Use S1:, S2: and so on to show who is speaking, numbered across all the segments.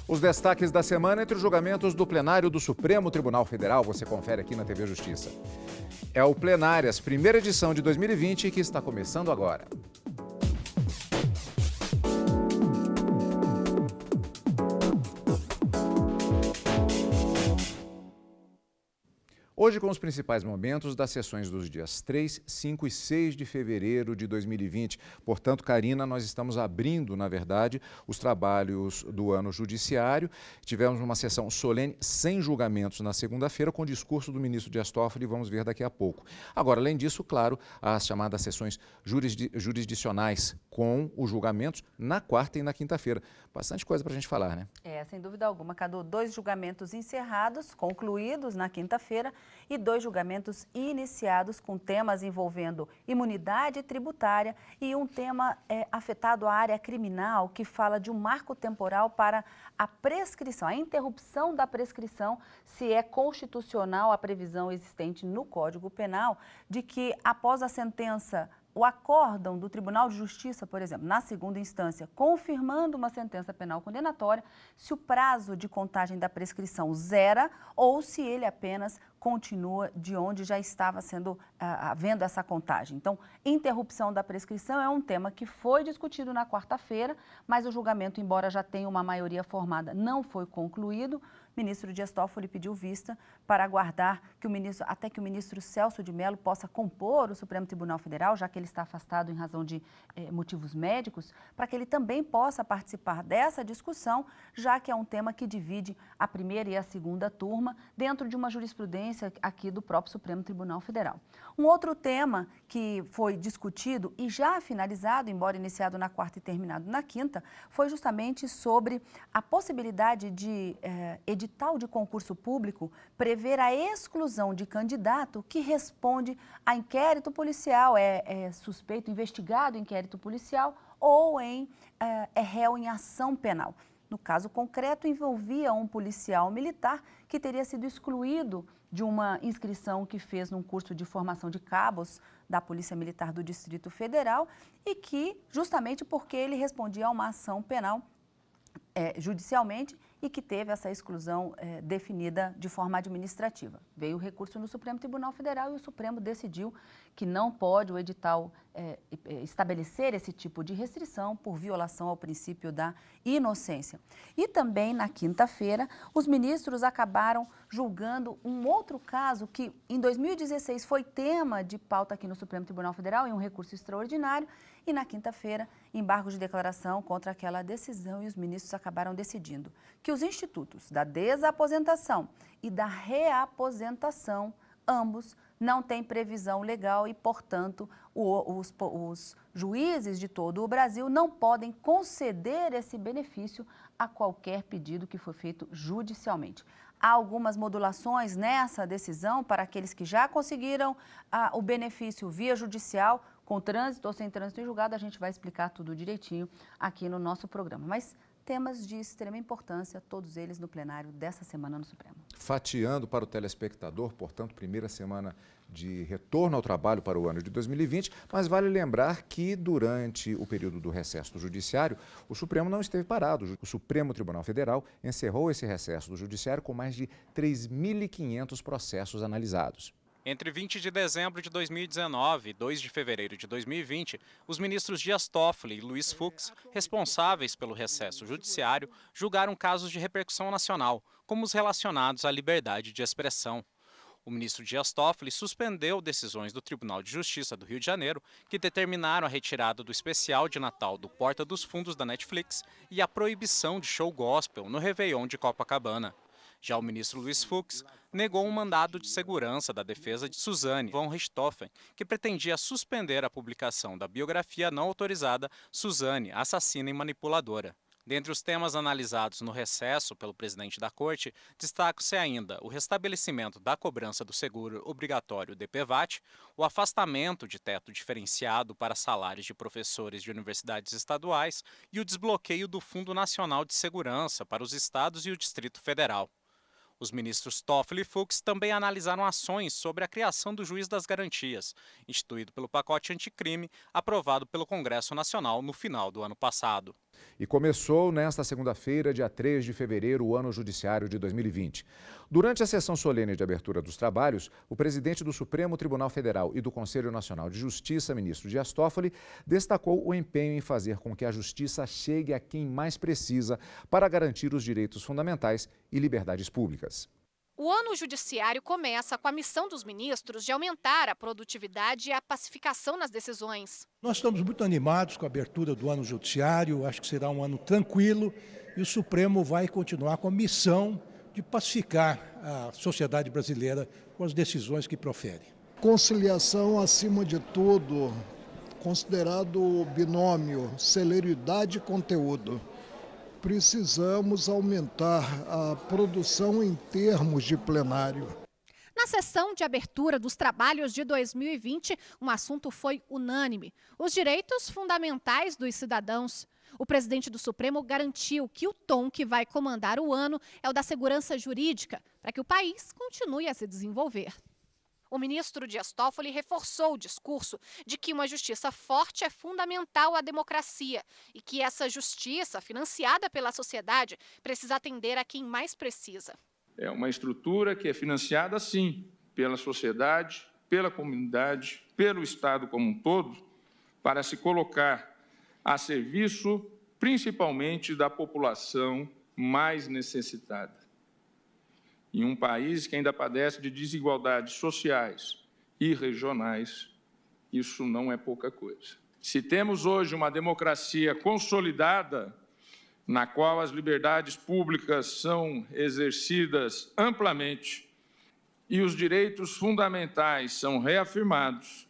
S1: Os destaques da semana entre os julgamentos do plenário do Supremo Tribunal Federal, você confere aqui na TV Justiça. É o Plenárias, primeira edição de 2020, que está começando agora. Hoje com os principais momentos das sessões dos dias 3, 5 e 6 de fevereiro de 2020. Portanto, Karina, nós estamos abrindo, na verdade, os trabalhos do ano judiciário. Tivemos uma sessão solene, sem julgamentos na segunda-feira, com o discurso do ministro Dias Toffoli, vamos ver daqui a pouco. Agora, além disso, claro, as chamadas sessões jurisdicionais, com os julgamentos na quarta e na quinta-feira. Bastante coisa para a gente falar, né?
S2: Sem dúvida alguma, Cadu. 2 julgamentos encerrados, concluídos na quinta-feira, e 2 julgamentos iniciados com temas envolvendo imunidade tributária e um tema afetado à área criminal, que fala de um marco temporal para a prescrição, a interrupção da prescrição, se é constitucional a previsão existente no Código Penal de que após a sentença, o acórdão do Tribunal de Justiça, por exemplo, na segunda instância, confirmando uma sentença penal condenatória, se o prazo de contagem da prescrição zera ou se ele apenas continua de onde já estava havendo essa contagem. Então, interrupção da prescrição é um tema que foi discutido na quarta-feira, mas o julgamento, embora já tenha uma maioria formada, não foi concluído. O ministro Dias Toffoli pediu vista para aguardar até que o ministro Celso de Mello possa compor o Supremo Tribunal Federal, já que ele está afastado em razão de motivos médicos, para que ele também possa participar dessa discussão, já que é um tema que divide a primeira e a segunda turma dentro de uma jurisprudência aqui do próprio Supremo Tribunal Federal. Um outro tema que foi discutido e já finalizado, embora iniciado na quarta e terminado na quinta, foi justamente sobre a possibilidade de edital de concurso público prever a exclusão de candidato que responde a inquérito policial, é suspeito, investigado em inquérito policial ou é réu em ação penal. No caso concreto, envolvia um policial militar que teria sido excluído de uma inscrição que fez num curso de formação de cabos da Polícia Militar do Distrito Federal e que, justamente porque ele respondia a uma ação penal judicialmente e que teve essa exclusão definida de forma administrativa. Veio o recurso no Supremo Tribunal Federal e o Supremo decidiu que não pode o edital estabelecer esse tipo de restrição por violação ao princípio da inocência. E também, na quinta-feira, os ministros acabaram julgando um outro caso que, em 2016, foi tema de pauta aqui no Supremo Tribunal Federal em um recurso extraordinário e, na quinta-feira, embargo de declaração contra aquela decisão e os ministros acabaram decidindo que os institutos da desaposentação e da reaposentação, ambos, não têm previsão legal e, portanto, os juízes de todo o Brasil não podem conceder esse benefício a qualquer pedido que for feito judicialmente. Há algumas modulações nessa decisão para aqueles que já conseguiram o benefício via judicial, com trânsito ou sem trânsito em julgado. A gente vai explicar tudo direitinho aqui no nosso programa. Mas temas de extrema importância, todos eles no plenário dessa semana no Supremo.
S1: Fatiando para o telespectador, portanto, primeira semana de retorno ao trabalho para o ano de 2020, mas vale lembrar que durante o período do recesso do Judiciário, o Supremo não esteve parado. O Supremo Tribunal Federal encerrou esse recesso do Judiciário com mais de 3.500 processos analisados.
S3: Entre 20 de dezembro de 2019 e 2 de fevereiro de 2020, os ministros Dias Toffoli e Luiz Fux, responsáveis pelo recesso judiciário, julgaram casos de repercussão nacional, como os relacionados à liberdade de expressão. O ministro Dias Toffoli suspendeu decisões do Tribunal de Justiça do Rio de Janeiro que determinaram a retirada do especial de Natal do Porta dos Fundos da Netflix e a proibição de show gospel no Réveillon de Copacabana. Já o ministro Luiz Fux negou um mandado de segurança da defesa de Suzane von Richthofen, que pretendia suspender a publicação da biografia não autorizada Suzane, Assassina e Manipuladora. Dentre os temas analisados no recesso pelo presidente da Corte, destaca-se ainda o restabelecimento da cobrança do seguro obrigatório DPVAT, o afastamento de teto diferenciado para salários de professores de universidades estaduais e o desbloqueio do Fundo Nacional de Segurança para os estados e o Distrito Federal. Os ministros Toffoli e Fux também analisaram ações sobre a criação do Juiz das Garantias, instituído pelo pacote anticrime aprovado pelo Congresso Nacional no final do ano passado.
S1: E começou nesta segunda-feira, dia 3 de fevereiro, o ano judiciário de 2020. Durante a sessão solene de abertura dos trabalhos, o presidente do Supremo Tribunal Federal e do Conselho Nacional de Justiça, ministro Dias Toffoli, destacou o empenho em fazer com que a justiça chegue a quem mais precisa para garantir os direitos fundamentais e liberdades públicas.
S4: O ano judiciário começa com a missão dos ministros de aumentar a produtividade e a pacificação nas decisões.
S5: Nós estamos muito animados com a abertura do ano judiciário, acho que será um ano tranquilo e o Supremo vai continuar com a missão de pacificar a sociedade brasileira com as decisões que profere.
S6: Conciliação acima de tudo, considerado o binômio celeridade e conteúdo. Precisamos aumentar a produção em termos de plenário.
S4: Na sessão de abertura dos trabalhos de 2020, um assunto foi unânime: os direitos fundamentais dos cidadãos. O presidente do Supremo garantiu que o tom que vai comandar o ano é o da segurança jurídica, para que o país continue a se desenvolver. O ministro Dias Toffoli reforçou o discurso de que uma justiça forte é fundamental à democracia e que essa justiça, financiada pela sociedade, precisa atender a quem mais precisa.
S7: É uma estrutura que é financiada, sim, pela sociedade, pela comunidade, pelo Estado como um todo, para se colocar a serviço, principalmente, da população mais necessitada. Em um país que ainda padece de desigualdades sociais e regionais, isso não é pouca coisa. Se temos hoje uma democracia consolidada, na qual as liberdades públicas são exercidas amplamente e os direitos fundamentais são reafirmados,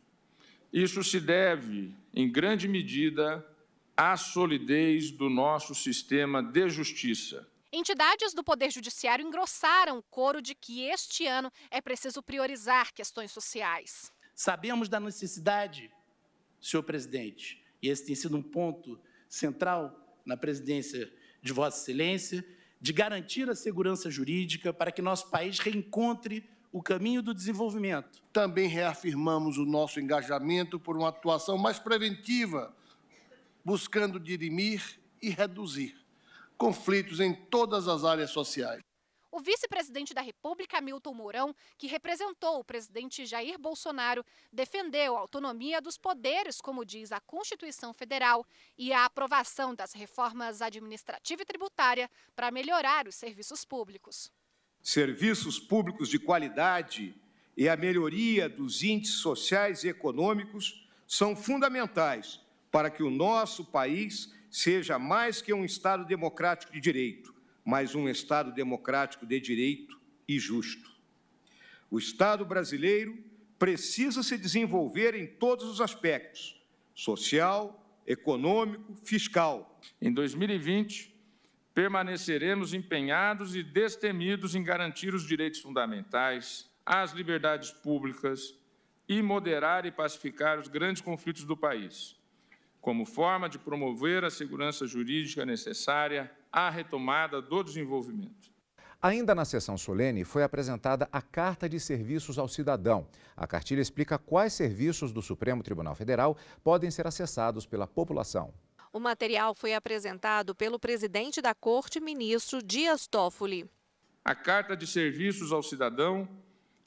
S7: isso se deve, em grande medida, à solidez do nosso sistema de justiça.
S4: Entidades do Poder Judiciário engrossaram o coro de que este ano é preciso priorizar questões sociais.
S8: Sabemos da necessidade, senhor presidente, e esse tem sido um ponto central na presidência de Vossa Excelência, de garantir a segurança jurídica para que nosso país reencontre o caminho do desenvolvimento.
S9: Também reafirmamos o nosso engajamento por uma atuação mais preventiva, buscando dirimir e reduzir conflitos em todas as áreas sociais.
S4: O vice-presidente da República, Hamilton Mourão, que representou o presidente Jair Bolsonaro, defendeu a autonomia dos poderes, como diz a Constituição Federal, e a aprovação das reformas administrativa e tributária para melhorar os serviços públicos.
S10: Serviços públicos de qualidade e a melhoria dos índices sociais e econômicos são fundamentais para que o nosso país seja mais que um Estado democrático de direito, mas um Estado democrático de direito e justo. O Estado brasileiro precisa se desenvolver em todos os aspectos: social, econômico, fiscal.
S7: Em 2020, permaneceremos empenhados e destemidos em garantir os direitos fundamentais, as liberdades públicas e moderar e pacificar os grandes conflitos do país, como forma de promover a segurança jurídica necessária à retomada do desenvolvimento.
S1: Ainda na sessão solene, foi apresentada a Carta de Serviços ao Cidadão. A cartilha explica quais serviços do Supremo Tribunal Federal podem ser acessados pela população.
S11: O material foi apresentado pelo presidente da Corte, ministro Dias Toffoli.
S7: A Carta de Serviços ao Cidadão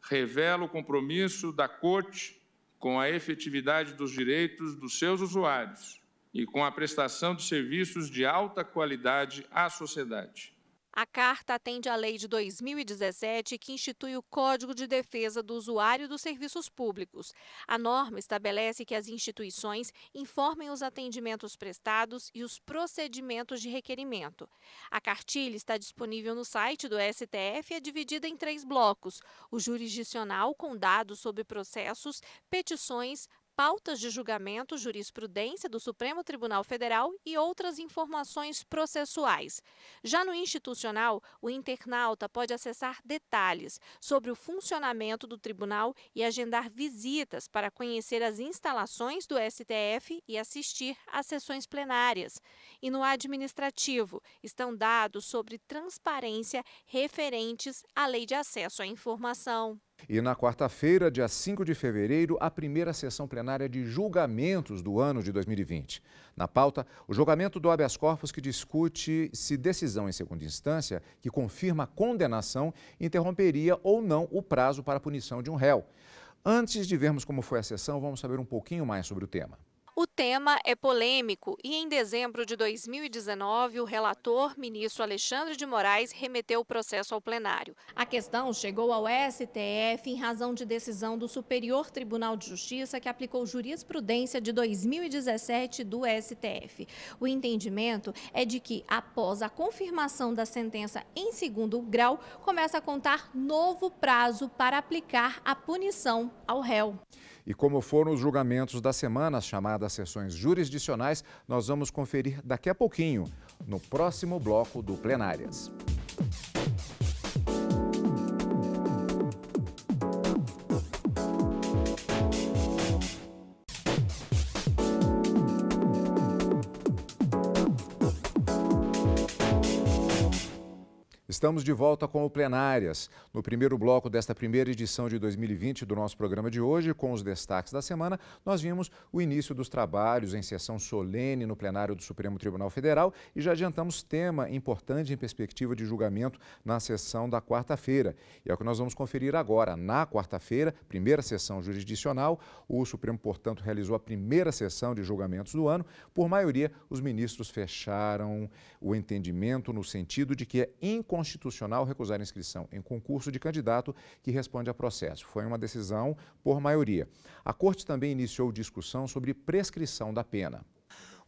S7: revela o compromisso da Corte com a efetividade dos direitos dos seus usuários e com a prestação de serviços de alta qualidade à sociedade.
S11: A carta atende à Lei de 2017, que institui o Código de Defesa do Usuário dos Serviços Públicos. A norma estabelece que as instituições informem os atendimentos prestados e os procedimentos de requerimento. A cartilha está disponível no site do STF e é dividida em 3 blocos: o jurisdicional, com dados sobre processos, petições, pautas de julgamento, jurisprudência do Supremo Tribunal Federal e outras informações processuais. Já no institucional, o internauta pode acessar detalhes sobre o funcionamento do tribunal e agendar visitas para conhecer as instalações do STF e assistir às sessões plenárias. E no administrativo, estão dados sobre transparência referentes à Lei de Acesso à Informação.
S1: E na quarta-feira, dia 5 de fevereiro, a primeira sessão plenária de julgamentos do ano de 2020. Na pauta, o julgamento do habeas corpus, que discute se decisão em segunda instância, que confirma a condenação, interromperia ou não o prazo para a punição de um réu. Antes de vermos como foi a sessão, vamos saber um pouquinho mais sobre o tema.
S11: O tema é polêmico e, em dezembro de 2019, o relator, ministro Alexandre de Moraes, remeteu o processo ao plenário. A questão chegou ao STF em razão de decisão do Superior Tribunal de Justiça, que aplicou jurisprudência de 2017 do STF. O entendimento é de que, após a confirmação da sentença em segundo grau, começa a contar novo prazo para aplicar a punição ao réu.
S1: E como foram os julgamentos da semana, as chamadas sessões jurisdicionais, nós vamos conferir daqui a pouquinho, no próximo bloco do Plenárias. Estamos de volta com o Plenárias. No primeiro bloco desta primeira edição de 2020 do nosso programa de hoje, com os destaques da semana, nós vimos o início dos trabalhos em sessão solene no plenário do Supremo Tribunal Federal e já adiantamos tema importante em perspectiva de julgamento na sessão da quarta-feira. E é o que nós vamos conferir agora. Na quarta-feira, primeira sessão jurisdicional, o Supremo, portanto, realizou a primeira sessão de julgamentos do ano. Por maioria, os ministros fecharam o entendimento no sentido de que é inconstitucional recusar inscrição em concurso de candidato que responde a processo. Foi uma decisão por maioria. A Corte também iniciou discussão sobre prescrição da pena.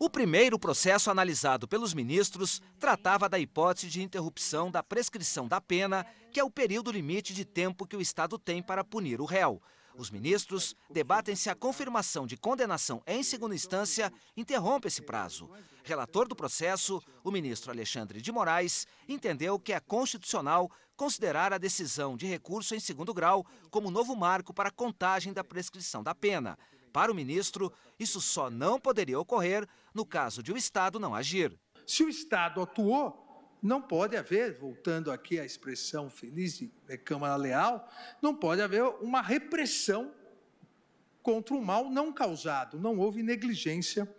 S12: O primeiro processo analisado pelos ministros tratava da hipótese de interrupção da prescrição da pena, que é o período limite de tempo que o Estado tem para punir o réu. Os ministros debatem se a confirmação de condenação em segunda instância interrompe esse prazo. Relator do processo, o ministro Alexandre de Moraes, entendeu que é constitucional considerar a decisão de recurso em segundo grau como novo marco para a contagem da prescrição da pena. Para o ministro, isso só não poderia ocorrer no caso de o Estado não agir.
S13: Se o Estado atuou, não pode haver, voltando aqui à expressão feliz de Câmara Leal, não pode haver uma repressão contra o mal não causado. Não houve negligência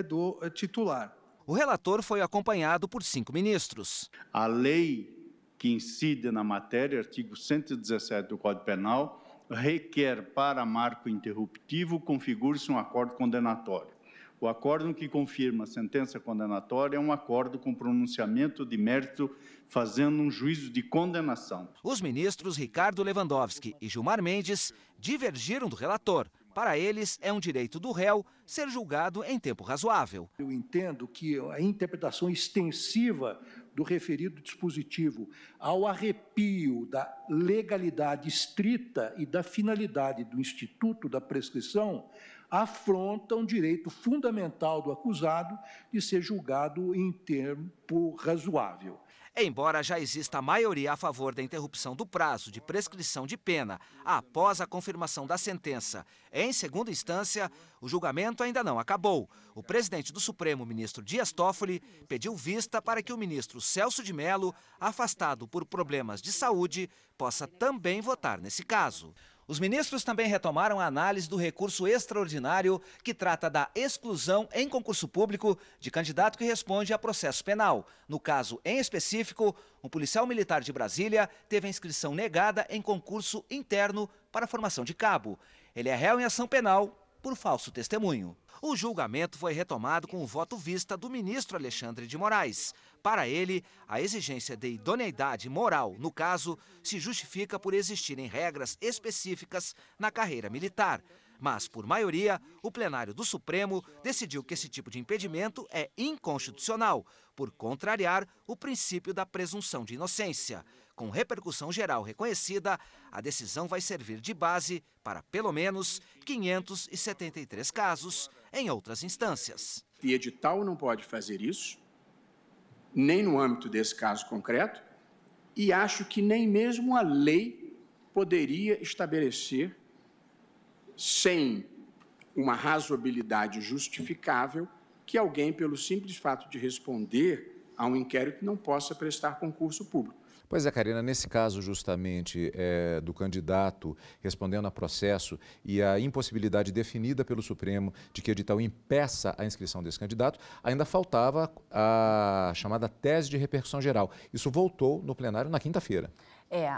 S13: do titular.
S12: O relator foi acompanhado por 5 ministros.
S14: A lei que incide na matéria, artigo 117 do Código Penal, requer para marco interruptivo configure-se um acordo condenatório. O acórdão que confirma a sentença condenatória é um acordo com pronunciamento de mérito fazendo um juízo de condenação.
S12: Os ministros Ricardo Lewandowski e Gilmar Mendes divergiram do relator. Para eles, é um direito do réu ser julgado em tempo razoável.
S15: Eu entendo que a interpretação extensiva do referido dispositivo ao arrepio da legalidade estrita e da finalidade do instituto da prescrição afronta um direito fundamental do acusado de ser julgado em tempo razoável.
S12: Embora já exista a maioria a favor da interrupção do prazo de prescrição de pena após a confirmação da sentença em segunda instância, o julgamento ainda não acabou. O presidente do Supremo, ministro Dias Toffoli, pediu vista para que o ministro Celso de Mello, afastado por problemas de saúde, possa também votar nesse caso. Os ministros também retomaram a análise do recurso extraordinário que trata da exclusão em concurso público de candidato que responde a processo penal. No caso em específico, um policial militar de Brasília teve a inscrição negada em concurso interno para formação de cabo. Ele é réu em ação penal por falso testemunho. O julgamento foi retomado com o voto vista do ministro Alexandre de Moraes. Para ele, a exigência de idoneidade moral, no caso, se justifica por existirem regras específicas na carreira militar. Mas, por maioria, o plenário do Supremo decidiu que esse tipo de impedimento é inconstitucional, por contrariar o princípio da presunção de inocência. Com repercussão geral reconhecida, a decisão vai servir de base para, pelo menos, 573 casos em outras instâncias.
S16: O edital não pode fazer isso, nem no âmbito desse caso concreto, e acho que nem mesmo a lei poderia estabelecer, sem uma razoabilidade justificável, que alguém, pelo simples fato de responder a um inquérito não possa prestar concurso público.
S1: Pois é, Karina, nesse caso justamente do candidato respondendo a processo e a impossibilidade definida pelo Supremo de que o edital impeça a inscrição desse candidato, ainda faltava a chamada tese de repercussão geral. Isso voltou no plenário na quinta-feira.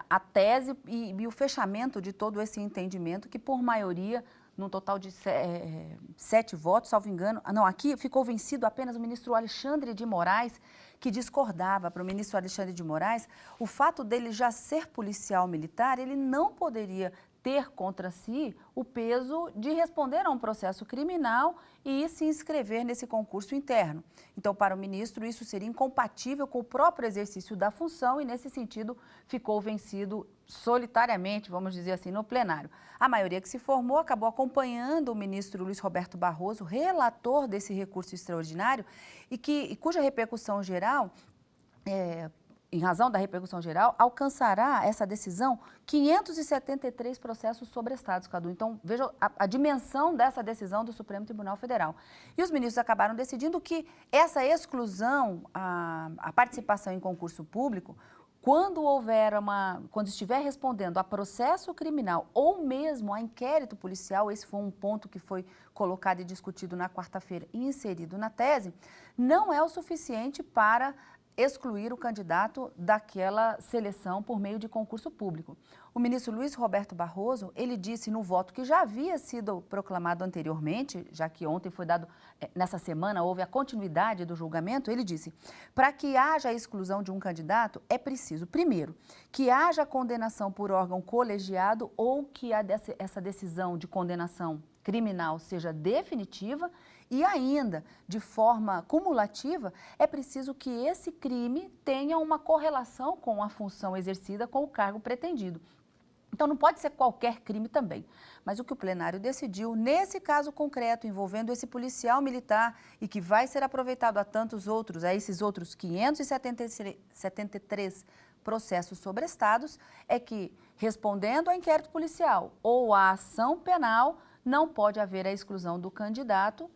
S2: A tese e o fechamento de todo esse entendimento que, por maioria, num total de 7 votos, salvo engano. Não, aqui ficou vencido apenas o ministro Alexandre de Moraes, que discordava. Para o ministro Alexandre de Moraes, o fato dele já ser policial militar, ele não poderia ter contra si o peso de responder a um processo criminal e se inscrever nesse concurso interno. Então, para o ministro, isso seria incompatível com o próprio exercício da função e, nesse sentido, ficou vencido solitariamente, vamos dizer assim, no plenário. A maioria que se formou acabou acompanhando o ministro Luiz Roberto Barroso, relator desse recurso extraordinário, e cuja repercussão geral, em razão da repercussão geral, alcançará essa decisão 573 processos sobrestados, Cadu. Então, veja a dimensão dessa decisão do Supremo Tribunal Federal. E os ministros acabaram decidindo que essa exclusão, a participação em concurso público, quando estiver respondendo a processo criminal ou mesmo a inquérito policial, esse foi um ponto que foi colocado e discutido na quarta-feira e inserido na tese, não é o suficiente para excluir o candidato daquela seleção por meio de concurso público. O ministro Luiz Roberto Barroso, ele disse no voto que já havia sido proclamado anteriormente, já que ontem foi dado, nessa semana houve a continuidade do julgamento, ele disse, para que haja a exclusão de um candidato, é preciso, primeiro, que haja condenação por órgão colegiado ou que essa decisão de condenação criminal seja definitiva e ainda, de forma cumulativa, é preciso que esse crime tenha uma correlação com a função exercida com o cargo pretendido. Então, não pode ser qualquer crime também. Mas o que o plenário decidiu, nesse caso concreto, envolvendo esse policial militar e que vai ser aproveitado a esses outros 573 processos sobrestados, é que, respondendo ao inquérito policial ou à ação penal, não pode haver a exclusão do candidato,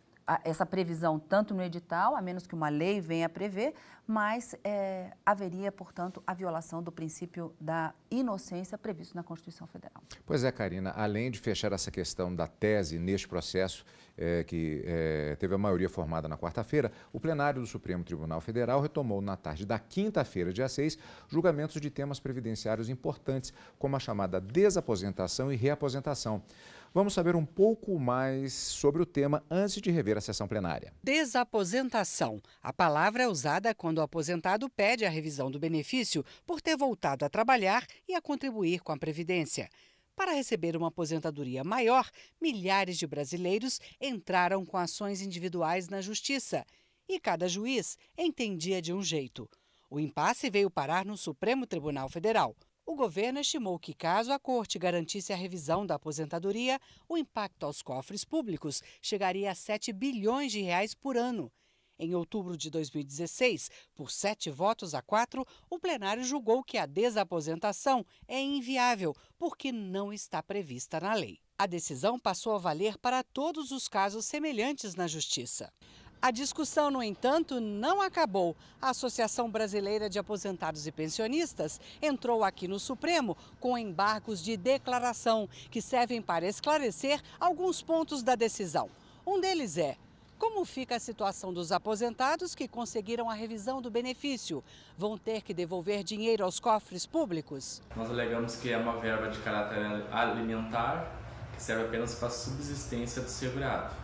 S2: essa previsão tanto no edital, a menos que uma lei venha a prever, mas haveria, portanto, a violação do princípio da inocência previsto na Constituição Federal.
S1: Pois é, Karina, além de fechar essa questão da tese neste processo, que teve a maioria formada na quarta-feira, o plenário do Supremo Tribunal Federal retomou na tarde da quinta-feira, dia 6, julgamentos de temas previdenciários importantes, como a chamada desaposentação e reaposentação. Vamos saber um pouco mais sobre o tema antes de rever a sessão plenária.
S17: Desaposentação. A palavra é usada quando o aposentado pede a revisão do benefício por ter voltado a trabalhar e a contribuir com a Previdência. Para receber uma aposentadoria maior, milhares de brasileiros entraram com ações individuais na Justiça. E cada juiz entendia de um jeito. O impasse veio parar no Supremo Tribunal Federal. O governo estimou que, caso a Corte garantisse a revisão da aposentadoria, o impacto aos cofres públicos chegaria a 7 bilhões de reais por ano. Em outubro de 2016, por 7-4, o plenário julgou que a desaposentação é inviável, porque não está prevista na lei. A decisão passou a valer para todos os casos semelhantes na Justiça. A discussão, no entanto, não acabou. A Associação Brasileira de Aposentados e Pensionistas entrou aqui no Supremo com embargos de declaração que servem para esclarecer alguns pontos da decisão. Um deles é: como fica a situação dos aposentados que conseguiram a revisão do benefício? Vão ter que devolver dinheiro aos cofres públicos?
S18: Nós alegamos que é uma verba de caráter alimentar que serve apenas para a subsistência do segurado.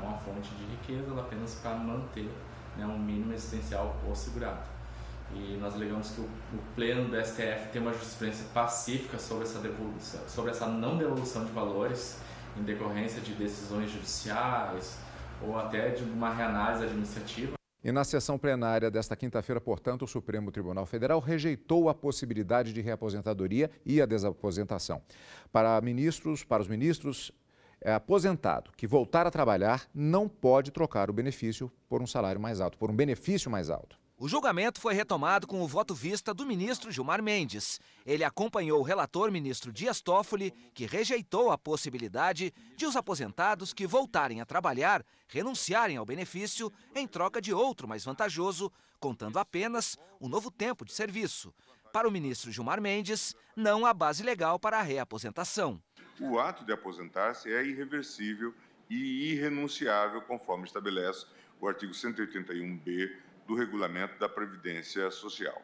S18: Uma fonte de riqueza, ela apenas para manter um mínimo existencial ao segurado. E nós alegamos que o Pleno do STF tem uma jurisprudência pacífica sobre essa não devolução de valores em decorrência de decisões judiciais ou até de uma reanálise administrativa.
S1: E na sessão plenária desta quinta-feira, portanto, o Supremo Tribunal Federal rejeitou a possibilidade de reaposentadoria e a desaposentação. Para os ministros, aposentado que voltar a trabalhar não pode trocar o benefício por um salário mais alto, por um benefício mais alto.
S12: O julgamento foi retomado com o voto vista do ministro Gilmar Mendes. Ele acompanhou o relator ministro Dias Toffoli, que rejeitou a possibilidade de os aposentados que voltarem a trabalhar renunciarem ao benefício em troca de outro mais vantajoso, contando apenas o novo tempo de serviço. Para o ministro Gilmar Mendes, não há base legal para a reaposentação.
S19: O ato de aposentar-se é irreversível e irrenunciável, conforme estabelece o artigo 181b do Regulamento da Previdência Social.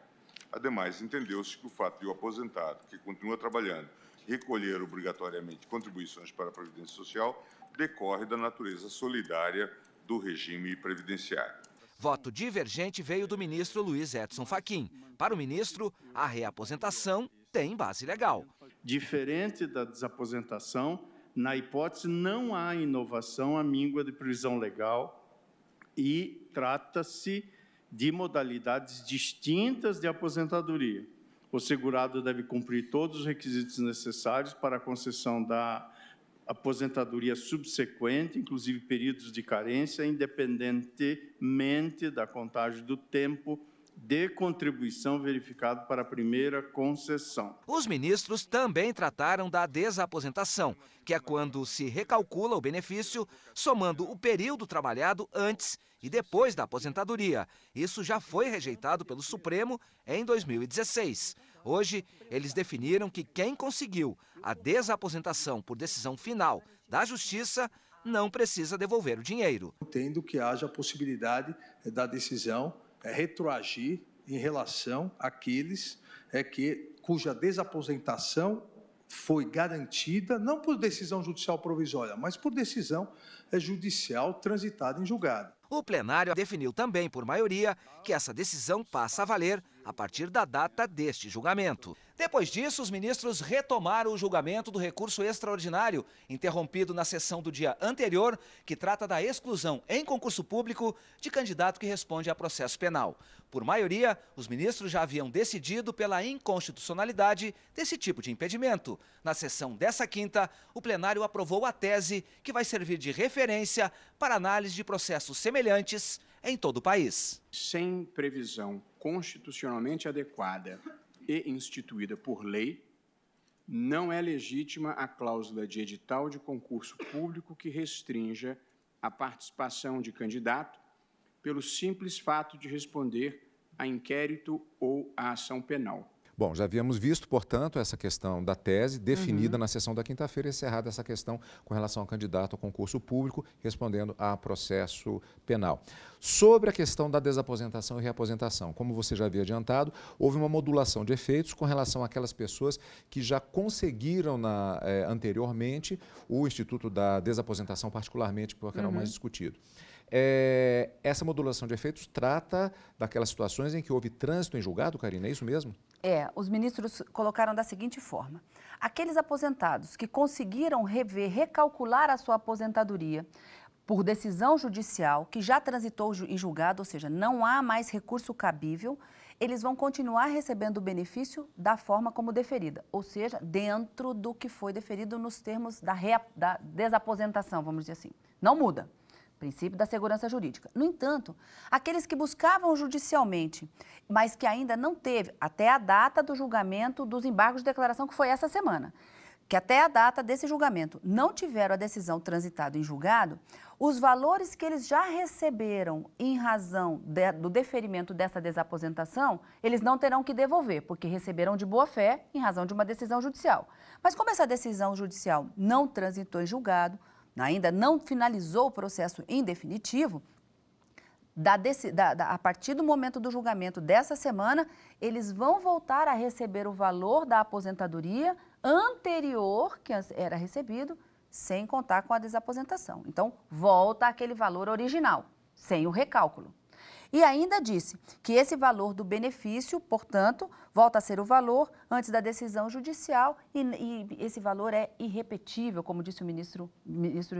S19: Ademais, entendeu-se que o fato de o aposentado, que continua trabalhando, recolher obrigatoriamente contribuições para a Previdência Social, decorre da natureza solidária do regime previdenciário.
S12: Voto divergente veio do ministro Luiz Edson Fachin. Para o ministro, a reaposentação tem base legal.
S14: Diferente da desaposentação, na hipótese não há inovação à míngua de previsão legal e trata-se de modalidades distintas de aposentadoria. O segurado deve cumprir todos os requisitos necessários para a concessão da aposentadoria subsequente, inclusive períodos de carência, independentemente da contagem do tempo de contribuição verificado para a primeira concessão.
S12: Os ministros também trataram da desaposentação, que é quando se recalcula o benefício, somando o período trabalhado antes e depois da aposentadoria. Isso já foi rejeitado pelo Supremo em 2016. Hoje, eles definiram que quem conseguiu a desaposentação por decisão final da Justiça não precisa devolver o dinheiro.
S13: Entendo que haja a possibilidade da decisão retroagir em relação àqueles cuja desaposentação foi garantida, não por decisão judicial provisória, mas por decisão judicial transitada em julgado.
S12: O plenário definiu também, por maioria, que essa decisão passa a valer a partir da data deste julgamento. Depois disso, os ministros retomaram o julgamento do recurso extraordinário, interrompido na sessão do dia anterior, que trata da exclusão em concurso público de candidato que responde a processo penal. Por maioria, os ministros já haviam decidido pela inconstitucionalidade desse tipo de impedimento. Na sessão dessa quinta, o plenário aprovou a tese que vai servir de referência para análise de processos semelhantes em todo o país.
S16: Sem previsão constitucionalmente adequada e instituída por lei, não é legítima a cláusula de edital de concurso público que restrinja a participação de candidato pelo simples fato de responder a inquérito ou a ação penal.
S1: Bom, já havíamos visto, portanto, essa questão da tese definida na sessão da quinta-feira, encerrada essa questão com relação ao candidato ao concurso público, respondendo a processo penal. Sobre a questão da desaposentação e reaposentação, como você já havia adiantado, houve uma modulação de efeitos com relação àquelas pessoas que já conseguiram anteriormente o Instituto da Desaposentação, particularmente porque era o mais discutido. Essa modulação de efeitos trata daquelas situações em que houve trânsito em julgado, Karina, é isso mesmo?
S2: Os ministros colocaram da seguinte forma: aqueles aposentados que conseguiram recalcular a sua aposentadoria por decisão judicial, que já transitou em julgado, ou seja, não há mais recurso cabível, eles vão continuar recebendo o benefício da forma como deferida, ou seja, dentro do que foi deferido nos termos da desaposentação, vamos dizer assim. Não muda. Princípio da segurança jurídica. No entanto, aqueles que buscavam judicialmente, mas que ainda não teve, até a data do julgamento dos embargos de declaração, que foi essa semana, que até a data desse julgamento não tiveram a decisão transitada em julgado, os valores que eles já receberam em razão do deferimento dessa desaposentação, eles não terão que devolver, porque receberam de boa fé em razão de uma decisão judicial. Mas como essa decisão judicial não transitou em julgado, ainda não finalizou o processo em definitivo, a partir do momento do julgamento dessa semana, eles vão voltar a receber o valor da aposentadoria anterior que era recebido, sem contar com a desaposentação. Então, volta aquele valor original, sem o recálculo. E ainda disse que esse valor do benefício, portanto, volta a ser o valor antes da decisão judicial e esse valor é irrepetível, como disse o ministro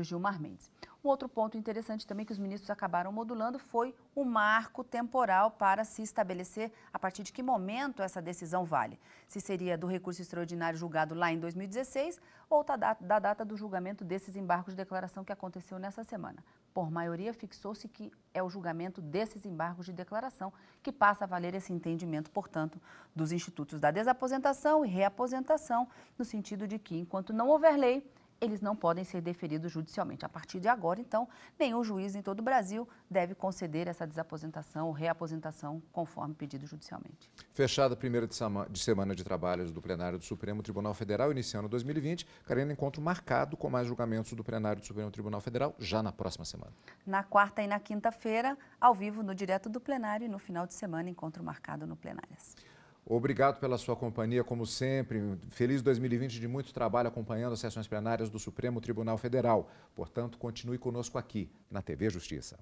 S2: Gilmar Mendes. Um outro ponto interessante também que os ministros acabaram modulando foi o marco temporal para se estabelecer a partir de que momento essa decisão vale. Se seria do recurso extraordinário julgado lá em 2016 ou da data do julgamento desses embargos de declaração que aconteceu nessa semana. Por maioria, fixou-se que é o julgamento desses embargos de declaração que passa a valer esse entendimento, portanto, dos institutos da desaposentação e reaposentação, no sentido de que, enquanto não houver lei, eles não podem ser deferidos judicialmente. A partir de agora, então, nenhum juiz em todo o Brasil deve conceder essa desaposentação ou reaposentação conforme pedido judicialmente.
S1: Fechada a primeira de semana de trabalhos do plenário do Supremo Tribunal Federal, iniciando 2020, Karina, encontro marcado com mais julgamentos do plenário do Supremo Tribunal Federal já na próxima semana.
S2: Na quarta e na quinta-feira, ao vivo no Direto do Plenário, e no final de semana, encontro marcado no Plenárias.
S1: Obrigado pela sua companhia, como sempre. Feliz 2020 de muito trabalho acompanhando as sessões plenárias do Supremo Tribunal Federal. Portanto, continue conosco aqui na TV Justiça.